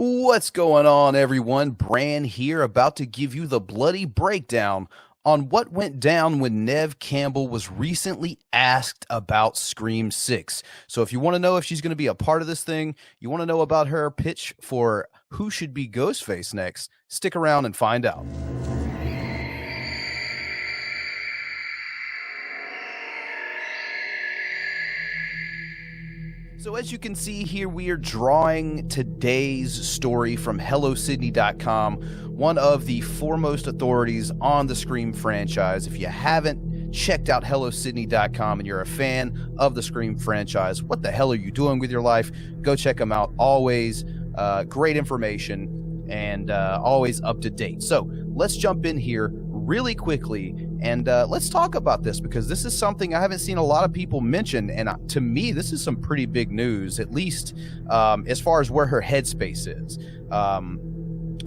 What's going on, everyone? Bran here, about to give you the bloody breakdown on what went down when Neve Campbell was recently asked about Scream 6. So if you want to know if she's going to be a part of this thing, you want to know about her pitch for who should be Ghostface next, stick around and find out. So as you can see here, we are drawing today's story from HelloSydney.com, one of the foremost authorities on the Scream franchise. If you haven't checked out HelloSydney.com and you're a fan of the Scream franchise, what the hell are you doing with your life? Go check them out. Always great information and always up to date. So let's jump in here really quickly and let's talk about this, because this is something I haven't seen a lot of people mention, and to me this is some pretty big news, at least as far as where her headspace is.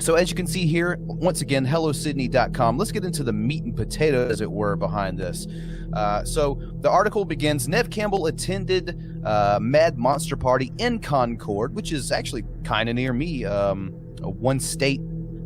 So as you can see here, once again, HelloSydney.com. Let's get into the meat and potatoes, as it were, behind this. So the article begins: Neve Campbell attended Mad Monster Party in Concord, which is actually kind of near me, one state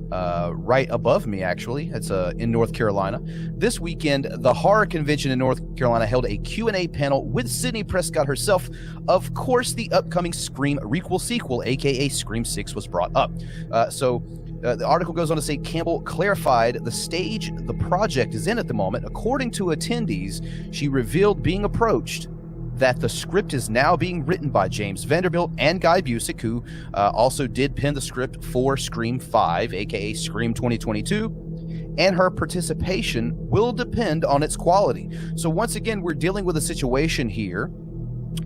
right above me, actually. It's in North Carolina. This weekend, the horror convention in North Carolina held a Q&A panel with Sidney Prescott herself. Of course, the upcoming Scream sequel, aka Scream 6, was brought up. The article goes on to say Campbell clarified the stage the project is in at the moment. According to attendees, she revealed being approached that the script is now being written by James Vanderbilt and Guy Busick, who also did pen the script for Scream 5, aka Scream 2022, and her participation will depend on its quality. So once again, we're dealing with a situation here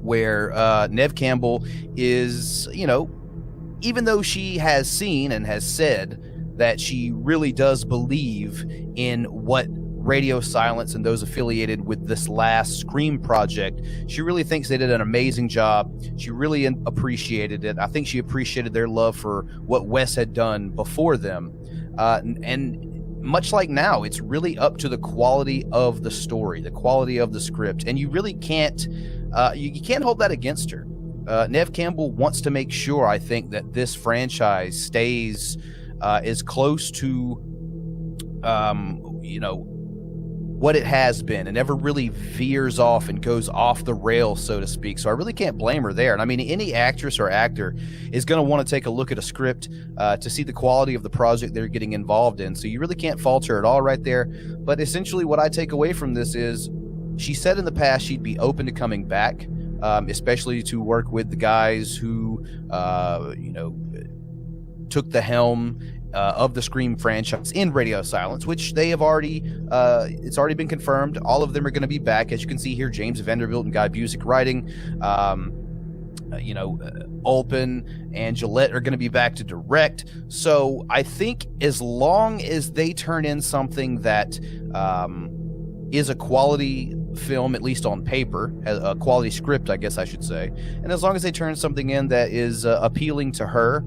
where Neve Campbell is, even though she has seen and has said that she really does believe in what Radio Silence and those affiliated with this last Scream project, she really thinks they did an amazing job. She really appreciated it. I think she appreciated their love for what Wes had done before them. And much like now, it's really up to the quality of the story, the quality of the script. And you really can't, you can't hold that against her. Neve Campbell wants to make sure, I think, that this franchise stays as close to, what it has been, and never really veers off and goes off the rails, so to speak. So I really can't blame her there. And I mean, any actress or actor is going to want to take a look at a script to see the quality of the project they're getting involved in. So you really can't fault her at all right there. But essentially what I take away from this is she said in the past she'd be open to coming back, especially to work with the guys who, took the helm of the Scream franchise in Radio Silence, which they have already, it's already been confirmed. All of them are going to be back. As you can see here, James Vanderbilt and Guy Busick writing, Olpen and Gillette are going to be back to direct. So I think as long as they turn in something that is a quality film, at least on paper, a quality script, I guess I should say, and as long as they turn something in that is appealing to her,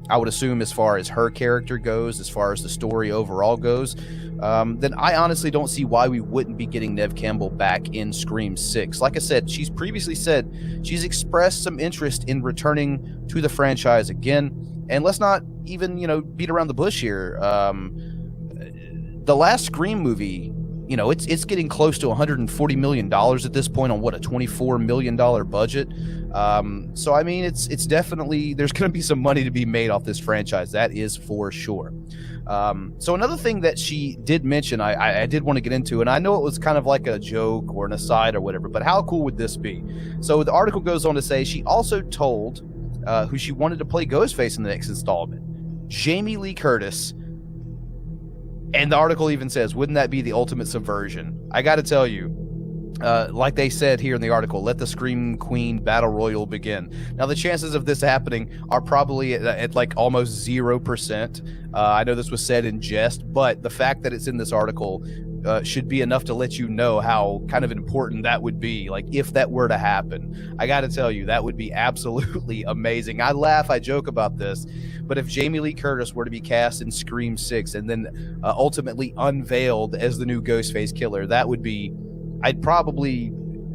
I would assume as far as her character goes, as far as the story overall goes, then I honestly don't see why we wouldn't be getting Neve Campbell back in Scream 6. Like I said, she's previously said she's expressed some interest in returning to the franchise again. And let's not even, beat around the bush here. The last Scream movie, it's getting close to $140 million at this point on a $24 million budget. So I mean, it's definitely, there's going to be some money to be made off this franchise. That is for sure. So another thing that she did mention, I did want to get into, and I know it was kind of like a joke or an aside or whatever, but how cool would this be? So the article goes on to say she also told who she wanted to play Ghostface in the next installment, Jamie Lee Curtis. And the article even says, wouldn't that be the ultimate subversion? I got to tell you, like they said here in the article, let the Scream Queen Battle Royal begin. Now, the chances of this happening are probably at like almost 0%. I know this was said in jest, but the fact that it's in this article should be enough to let you know how kind of important that would be. Like, if that were to happen, I got to tell you, that would be absolutely amazing. I laugh, I joke about this, but if Jamie Lee Curtis were to be cast in Scream 6 and then ultimately unveiled as the new Ghostface killer, that would be, I'd probably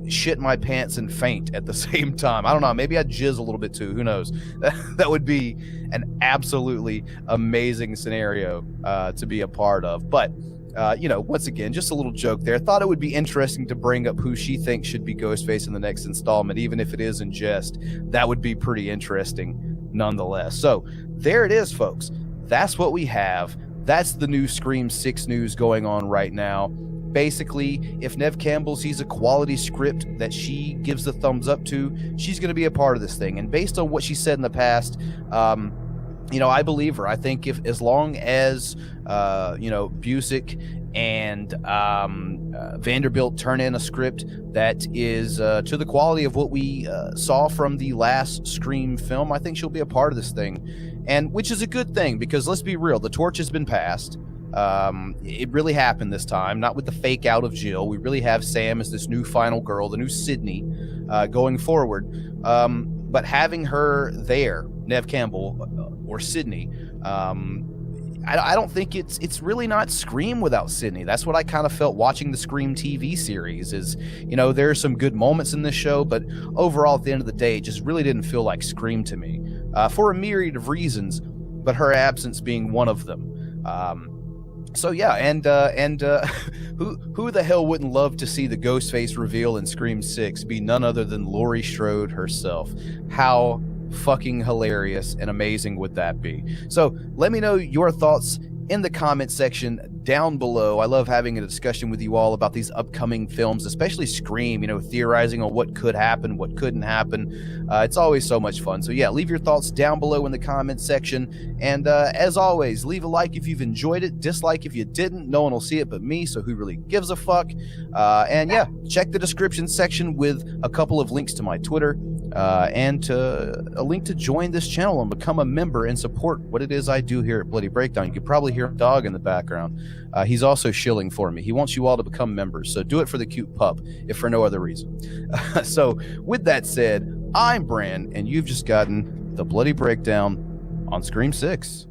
shit my pants and faint at the same time. I don't know. Maybe I'd jizz a little bit too. Who knows? That would be an absolutely amazing scenario to be a part of. But, once again, just a little joke there. Thought it would be interesting to bring up who she thinks should be Ghostface in the next installment, even if it is in jest. That would be pretty interesting nonetheless. So there it is, folks. That's what we have. That's the new Scream 6 news going on right now. Basically, if Neve Campbell sees a quality script that she gives the thumbs up to, she's going to be a part of this thing. And based on what she said in the past, I believe her. I think as long as, Busick and Vanderbilt turn in a script that is to the quality of what we saw from the last Scream film, I think she'll be a part of this thing. And which is a good thing, because let's be real, the torch has been passed. It really happened this time, not with the fake out of Jill. We really have Sam as this new final girl, the new Sydney, going forward. But having her there, Neve Campbell or Sydney, I don't think it's really not Scream without Sydney. That's what I kind of felt watching the Scream TV series is, there are some good moments in this show, but overall at the end of the day, it just really didn't feel like Scream to me, for a myriad of reasons, but her absence being one of them. So yeah, and who the hell wouldn't love to see the Ghostface reveal in Scream 6 be none other than Laurie Strode herself? How fucking hilarious and amazing would that be? So let me know your thoughts in the comment section down below. I love having a discussion with you all about these upcoming films, especially Scream, theorizing on what could happen, what couldn't happen. It's always so much fun. So yeah, leave your thoughts down below in the comment section. And as always, leave a like if you've enjoyed it, dislike if you didn't. No one will see it but me, so who really gives a fuck? And yeah, check the description section with a couple of links to my Twitter and a link to join this channel and become a member and support what it is I do here at Bloody Breakdown. You could probably hear a dog in the background. He's also shilling for me. He wants you all to become members, so do it for the cute pup, if for no other reason. So with that said, I'm Bran, and you've just gotten the Bloody Breakdown on Scream 6.